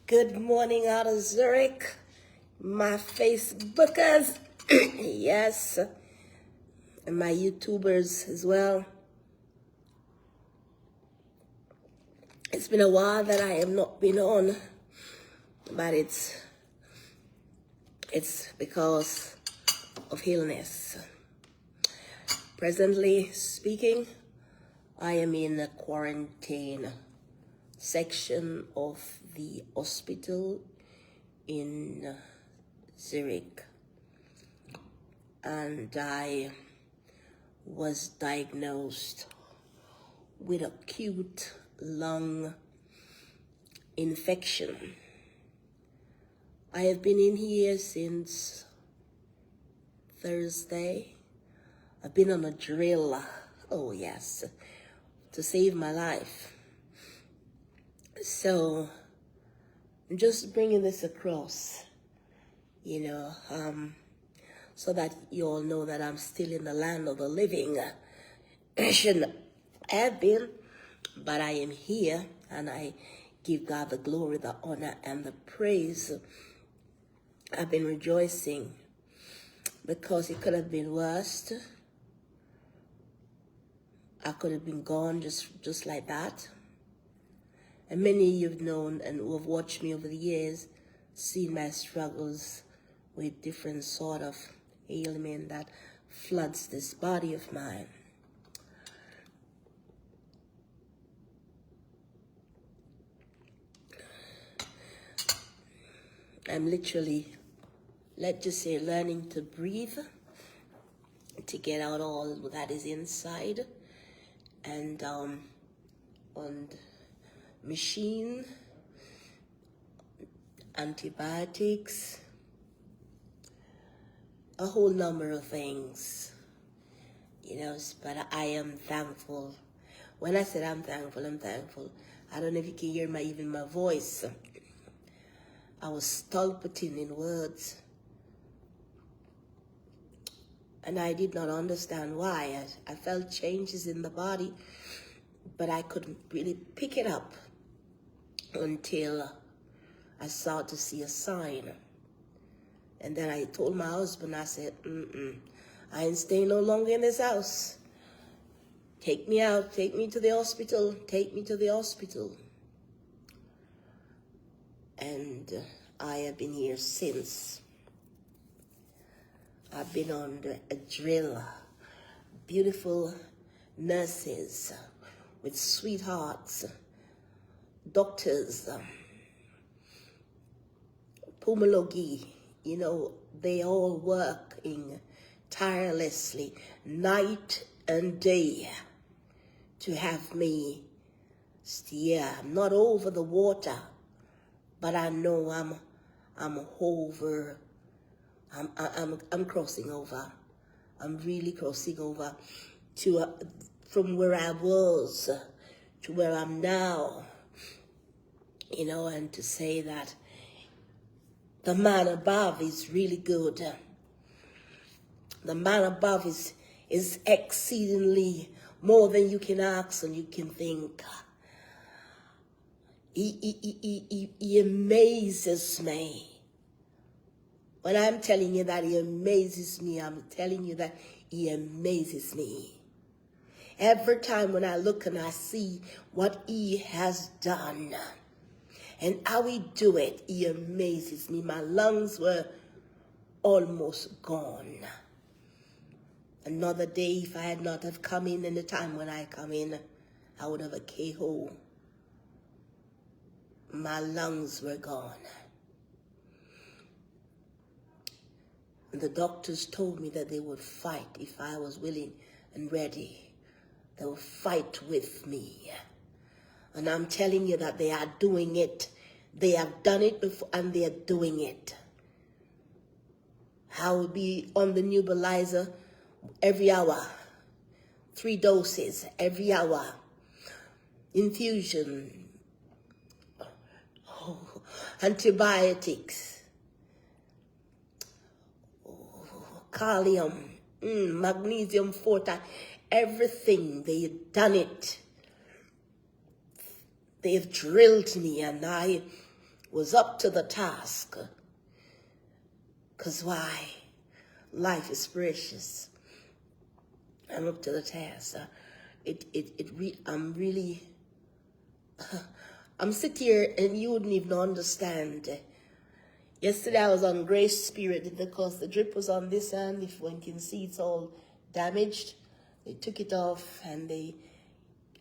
Good morning out of Zurich, my Facebookers, yes, and my YouTubers as well. It's been a while that I have not been on, but it's because of illness. Presently speaking, I am in a quarantine section of the hospital in Zurich, and I was diagnosed with acute lung infection. I have been in here since Thursday. I've been on a drill, oh yes, to save my life. So I'm just bringing this across, so that you all know that I'm still in the land of the living. I shouldn't have been, but I am here, and I give God the glory, the honor, and the praise. I've been rejoicing because it could have been worse. I could have been gone just like that. And many you've known and who have watched me over the years, seen my struggles with different sort of ailment that floods this body of mine. I'm literally, let's just say, learning to breathe, to get out all that is inside, and on machine, antibiotics, a whole number of things, but I am thankful. When I said I'm thankful, I don't know if you can hear even my voice. I was stulpating in words, and I did not understand why. I felt changes in the body, but I couldn't really pick it up until I started to see a sign. And then I told my husband, I said, I ain't staying no longer in this house. Take me out, take me to the hospital, take me to the hospital. And I have been here since. I've been on a drill. Beautiful nurses with sweethearts, doctors, pulmonology, they all working tirelessly night and day to have me steer. I'm not over the water, but I know I'm over. I'm crossing over. I'm really crossing over to from where I was to where I'm now, and to say that the man above is really good. The man above is exceedingly more than you can ask and you can think. He amazes me. When I'm telling you that he amazes me, I'm telling you that he amazes me. Every time when I look and I see what he has done and how he do it, he amazes me. My lungs were almost gone. Another day, if I had not have come in the time when I come in, I would have a KO. My lungs were gone. And the doctors told me that they would fight if I was willing and ready. They will fight with me. And I'm telling you that they are doing it. They have done it before and they are doing it. I will be on the nebulizer every hour. 3 doses every hour. Infusion. Antibiotics. Kalium. Magnesium 4 times. Everything, they've done it. They've drilled me, and I was up to the task. Because why? Life is precious. I'm up to the task. I'm sitting here and you wouldn't even understand. Yesterday I was on Grace Spirit because the drip was on this hand. If one can see, it's all damaged. They took it off and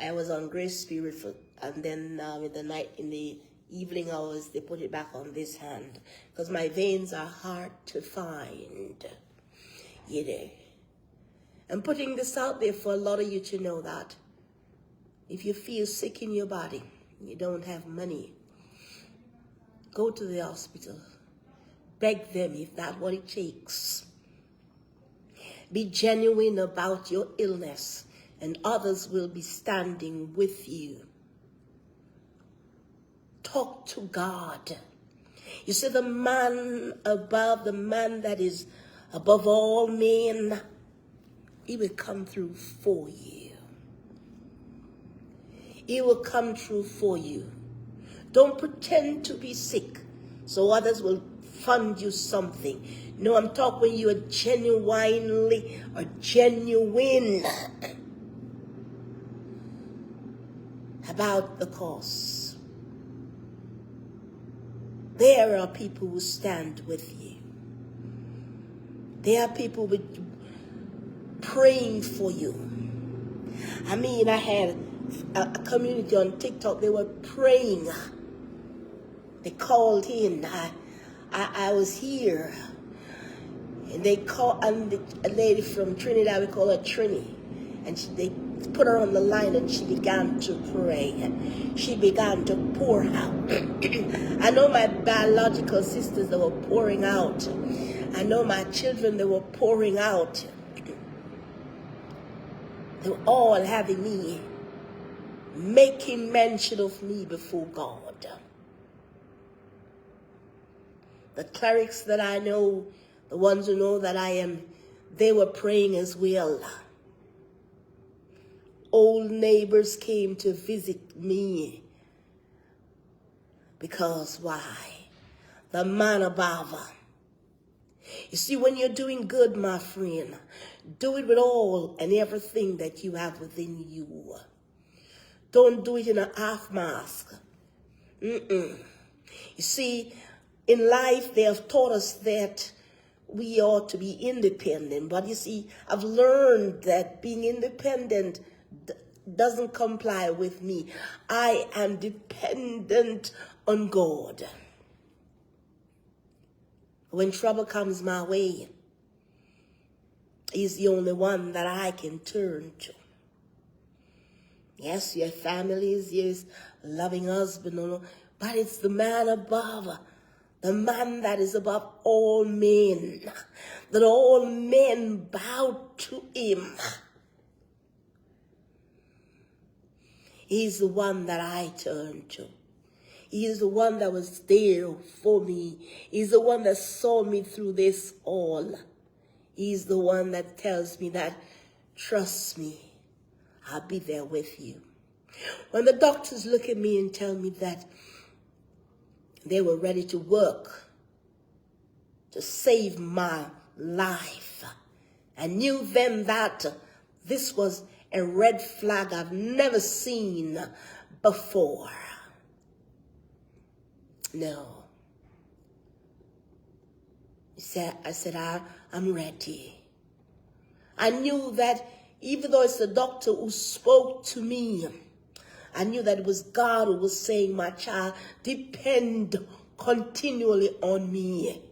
I was on Grace Spirit and then in the evening hours they put it back on this hand because my veins are hard to find. You know. I'm putting this out there for a lot of you to know that if you feel sick in your body, you don't have money, go to the hospital. Beg them if that's what it takes. Be genuine about your illness, and others will be standing with you. Talk to God. You see, the man above, the man that is above all men, he will come through for you. He will come through for you. Don't pretend to be sick so others will fund you something. No, I'm talking when you are genuinely or genuine about the cause. There are people who stand with you. There are people praying for you. I mean, I had a community on TikTok, they were praying. They called in. I was here. And they called, and a lady from Trinidad, we call her Trini. And they put her on the line and she began to pray. She began to pour out. I know my biological sisters, they were pouring out. I know my children, they were pouring out. They were all having me, making mention of me before God. The clerics that I know, the ones who know that I am, they were praying as well. Old neighbors came to visit me. Because why? The man above. You see, when you're doing good, my friend, do it with all and everything that you have within you. Don't do it in a half mask. You see, in life, they have taught us that we ought to be independent. But you see, I've learned that being independent doesn't comply with me. I am dependent on God. When trouble comes my way, He's the only one that I can turn to. Yes, your families, yes, loving husband, but it's the man above. The man that is above all men, that all men bow to him. He's the one that I turn to. He is the one that was there for me. He's the one that saw me through this all. He's the one that tells me that, trust me, I'll be there with you. When the doctors look at me and tell me that they were ready to work to save my life, I knew then that this was a red flag I've never seen before. No. I said, I'm ready. I knew that even though it's the doctor who spoke to me, I knew that it was God who was saying, my child, depend continually on me.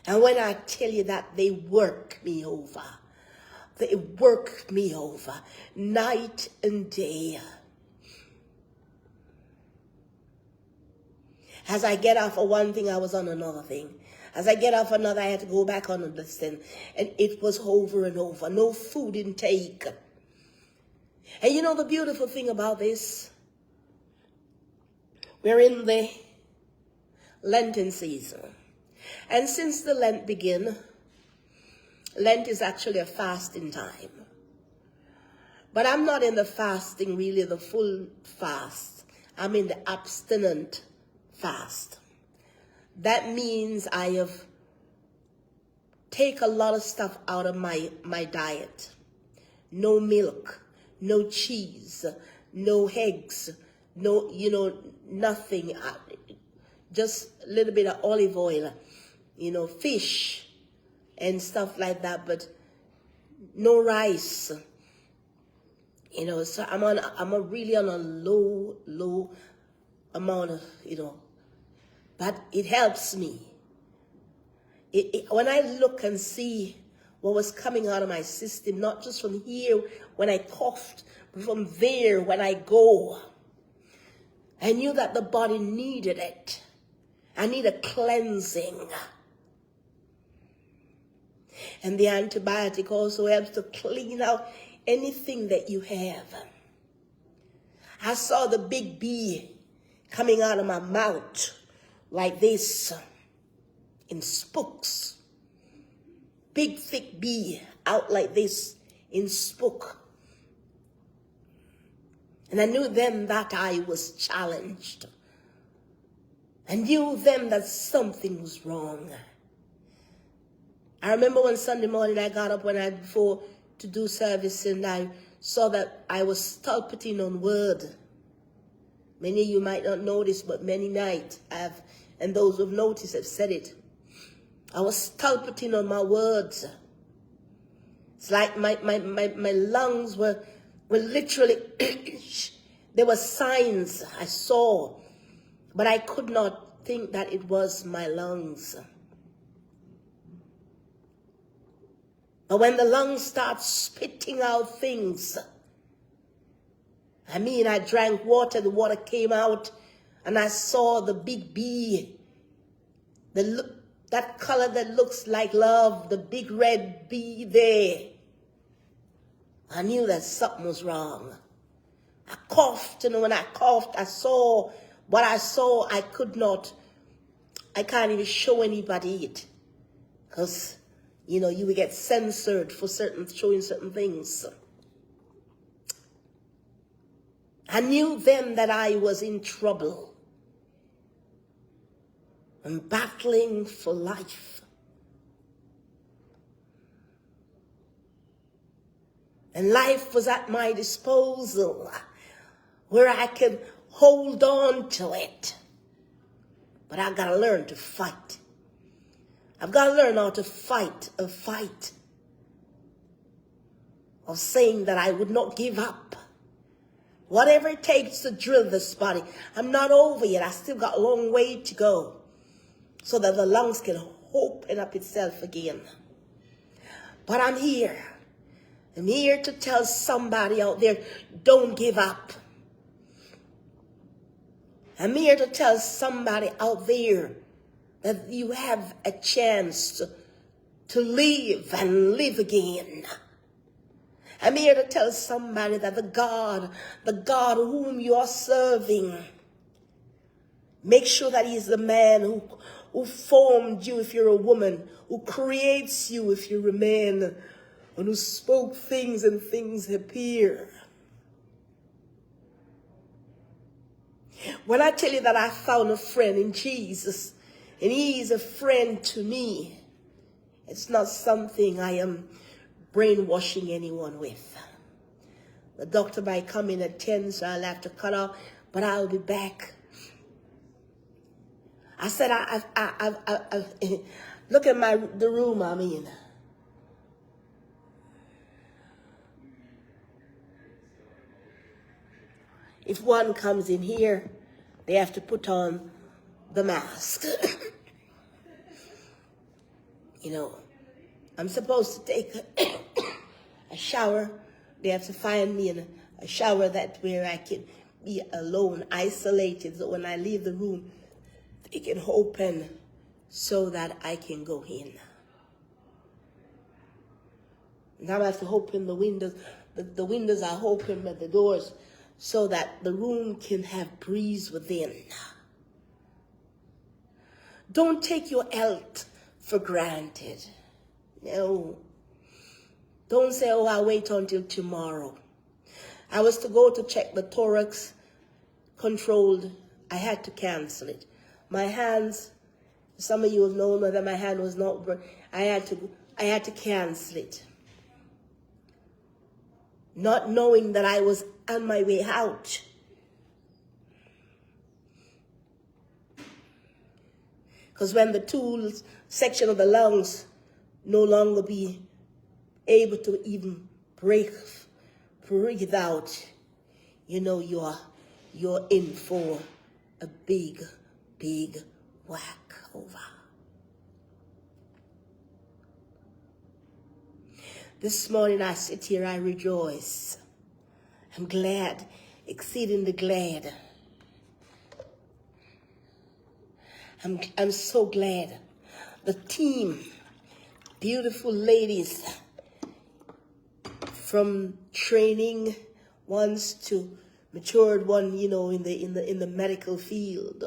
And when I tell you that they work me over, they work me over night and day. As I get off of one thing, I was on another thing. As I get off another, I had to go back on this thing. And it was over and over. No food intake. And you know the beautiful thing about this? We're in the Lenten season. And since the Lent began, Lent is actually a fasting time. But I'm not in the fasting, really, the full fast. I'm in the abstinent fast. That means I have take a lot of stuff out of my diet. No milk, no cheese, no eggs, no, nothing. Just a little bit of olive oil, fish and stuff like that, but no rice. So I'm really on a low amount of, but it helps me. When I look and see what was coming out of my system, not just from here when I coughed, but from there when I go, I knew that the body needed it. I need a cleansing. And the antibiotic also helps to clean out anything that you have. I saw the big bee coming out of my mouth like this in spokes. Big thick bee out like this in spoke. And I knew then that I was challenged. I knew then that something was wrong. I remember one Sunday morning I got up before to do service, and I saw that I was stulpating on word. Many of you might not notice, but many might have, and those who've noticed have said it. I was stulpating on my words. It's like my lungs were literally, there were signs I saw, but I could not think that it was my lungs. But when the lungs start spitting out things, I drank water, the water came out, and I saw the big bee, that color that looks like love, the big red bee there. I knew that something was wrong. I coughed, and when I coughed, I saw what I saw. I can't even show anybody it, because you will get censored for showing certain things. I knew then that I was in trouble and battling for life. And life was at my disposal, where I could hold on to it. But I got to learn to fight. I've got to learn how to fight a fight of saying that I would not give up. Whatever it takes to drill this body. I'm not over yet. I still got a long way to go so that the lungs can open up itself again. But I'm here. I'm here to tell somebody out there, don't give up. I'm here to tell somebody out there that you have a chance to live and live again. I'm here to tell somebody that the God whom you are serving, make sure that he's the man who formed you if you're a woman, who creates you if you're a man, and who spoke things and things appear. When I tell you that I found a friend in Jesus, and he is a friend to me, it's not something I am brainwashing anyone with. The doctor might come in at 10, so I'll have to cut off, but I'll be back. I said, I look at the room I'm in. If one comes in here, they have to put on the mask. I'm supposed to take a shower. They have to find me in a shower where I can be alone, isolated, so when I leave the room, they can open so that I can go in. Now I have to open the windows. The windows are open, but the doors, so that the room can have breeze within. Don't take your health for granted. No. Don't say, oh, I'll wait until tomorrow. I was to go to check the thorax controlled, I had to cancel it. My hands, some of you have known whether my hand was not, I had to cancel it. Not knowing that I was on my way out. Because when the tools section of the lungs no longer be able to even breathe out, you know you're in for a big whack over. This morning I sit here, I rejoice. I'm glad, exceedingly glad. I'm so glad. The team, beautiful ladies, from training ones to matured one, you know, in the medical field.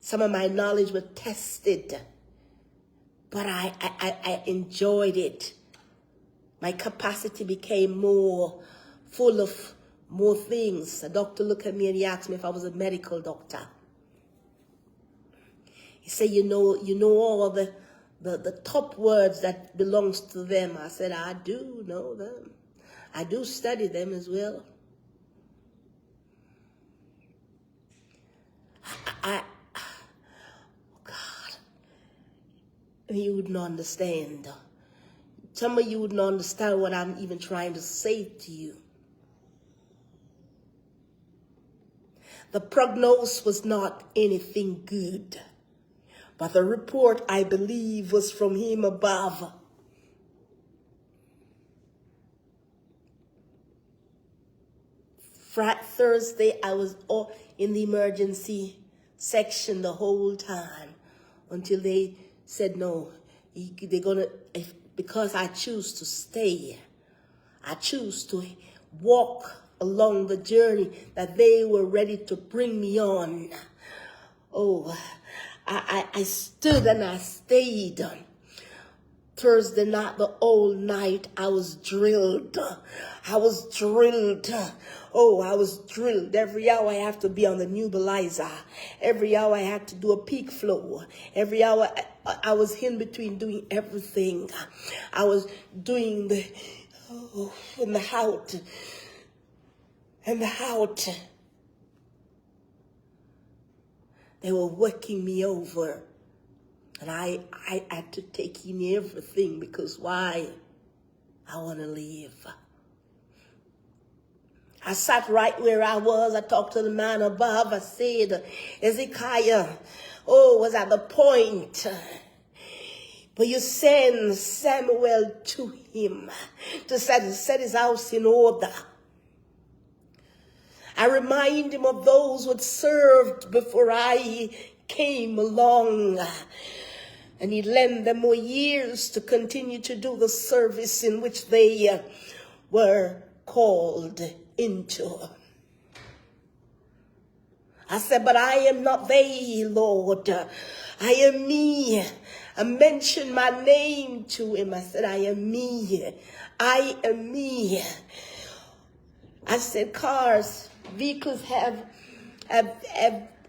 Some of my knowledge was tested, but I enjoyed it. My capacity became more full of more things. A doctor looked at me and he asked me if I was a medical doctor. He said, you know all the top words that belongs to them. I said, I do know them. I do study them as well. Oh God, you wouldn't understand. Some of you wouldn't understand what I'm even trying to say to you. The prognosis was not anything good. But the report, I believe, was from him above. Thursday, I was all in the emergency section the whole time until they said, no, they're going to, because I choose to stay, I choose to walk along the journey that they were ready to bring me on. Oh, I stood and I stayed. Thursday night, the whole night, I was drilled. I was drilled. Oh, I was drilled. Every hour I have to be on the nebulizer. Every hour I had to do a peak flow. Every hour I was in between doing everything. I was doing the, in the out. And the out. They were working me over. And I had to take in everything because why? I want to live. I sat right where I was. I talked to the man above. I said, Ezekiah, was at the point. But you send Samuel to him to set his house in order. I remind him of those who had served before I came along. And he lent them more years to continue to do the service in which they were called into. I said, but I am not they, Lord. I am me. I mentioned my name to him. I said, I am me. I am me. I said, vehicles have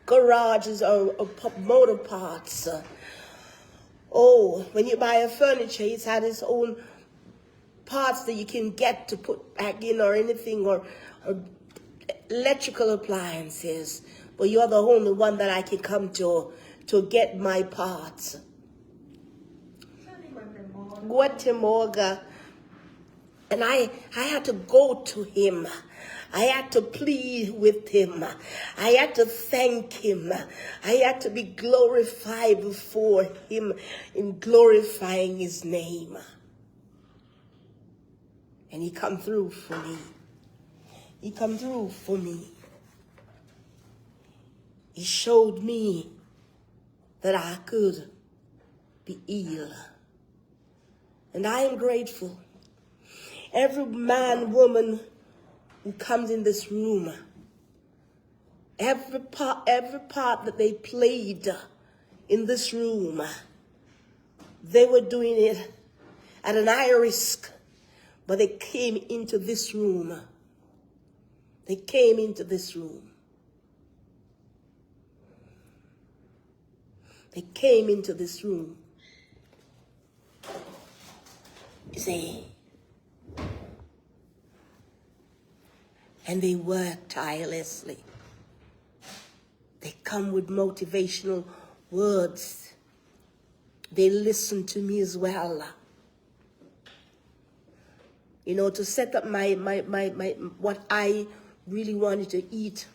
garages or motor parts. When you buy a furniture, it's had its own parts that you can get to put back in or anything, or electrical appliances. But you're the only one that I can come to get my parts. Guatemala. And I had to go to him. I had to plead with him. I had to thank him. I had to be glorified before him in glorifying his name. And he come through for me. He come through for me. He showed me that I could be ill. And I am grateful. Every man, woman who comes in this room, every part that they played in this room, they were doing it at an high risk, but they came into this room They came into this room. They came into this room. You see? And they work tirelessly. They come with motivational words. They listen to me as well. You know, to set up my what I really wanted to eat.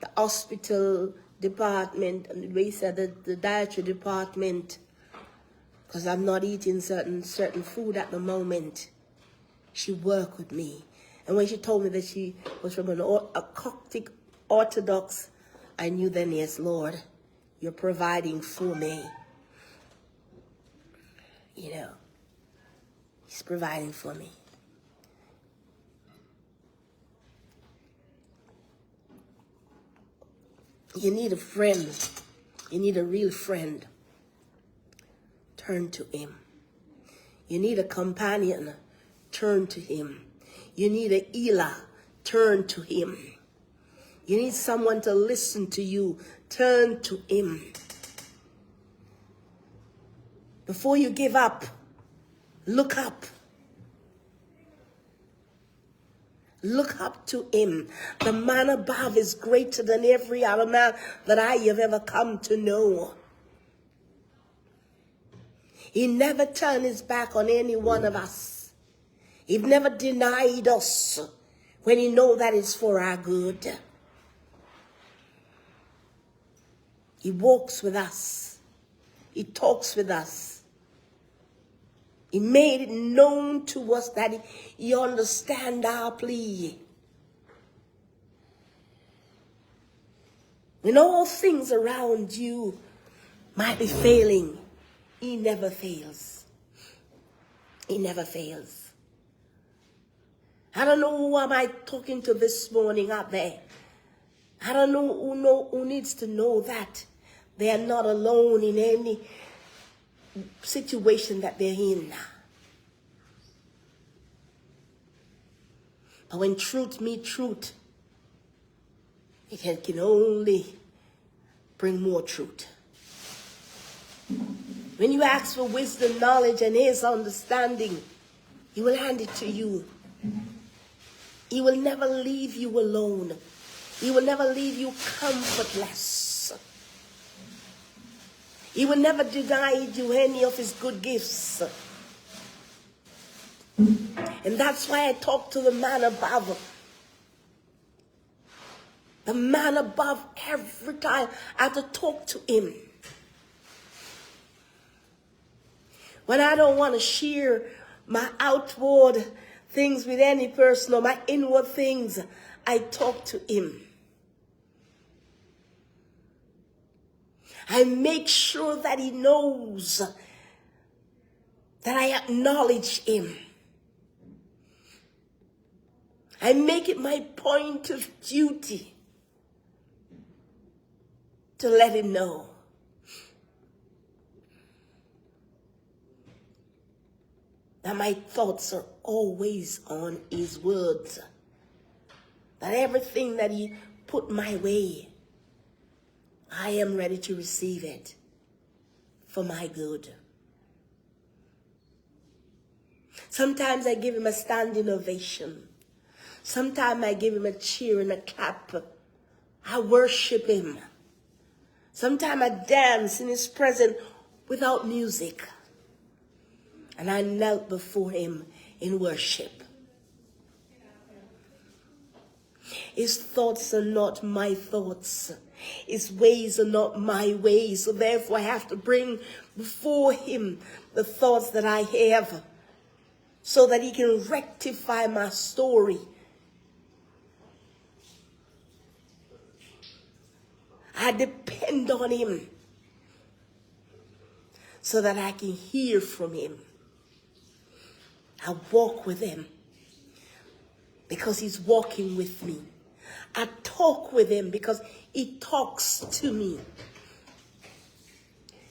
The hospital department, and the way said the dietary department, because I'm not eating certain food at the moment. She worked with me. And when she told me that she was from a Coptic Orthodox, I knew then, yes, Lord, you're providing for me. You know, he's providing for me. You need a friend. You need a real friend. Turn to him. You need a companion. Turn to him. You need a healer. Turn to him. You need someone to listen to you. Turn to him. Before you give up, look up. Look up to him. The man above is greater than every other man that I have ever come to know. He never turned his back on any one of us. He never denied us when he knows that it's for our good. He walks with us. He talks with us. He made it known to us that he understands our plea. When all things around you might be failing, he never fails. He never fails. I don't know who am I talking to this morning out there. I don't know who needs to know that they are not alone in any situation that they're in. But when truth meets truth, it can only bring more truth. When you ask for wisdom, knowledge, and his understanding, he will hand it to you. He will never leave you alone. He will never leave you comfortless. He will never deny you any of his good gifts. And that's why I talk to the man above. The man above, every time I have to talk to him. When I don't want to share my outward things with any person or my inward things, I talk to him. I make sure that he knows that I acknowledge him. I make it my point of duty to let him know. That my thoughts are always on his words. That everything that he put my way, I am ready to receive it for my good. Sometimes I give him a standing ovation. Sometimes I give him a cheer and a clap. I worship him. Sometimes I dance in his presence without music. And I knelt before him in worship. His thoughts are not my thoughts. His ways are not my ways. So therefore I have to bring before him the thoughts that I have, so that he can rectify my story. I depend on him so that I can hear from him. I walk with him because he's walking with me. I talk with him because he talks to me.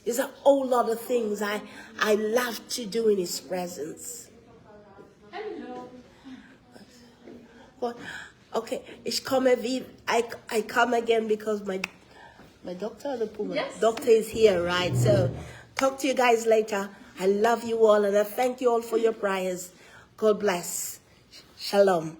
There's a whole lot of things I love to do in his presence. Hello. What? Okay, ich komme wie, I come again because my doctor, the Puma, Yes. doctor is here, right? So talk to you guys later. I love you all and I thank you all for your prayers. God bless. Shalom.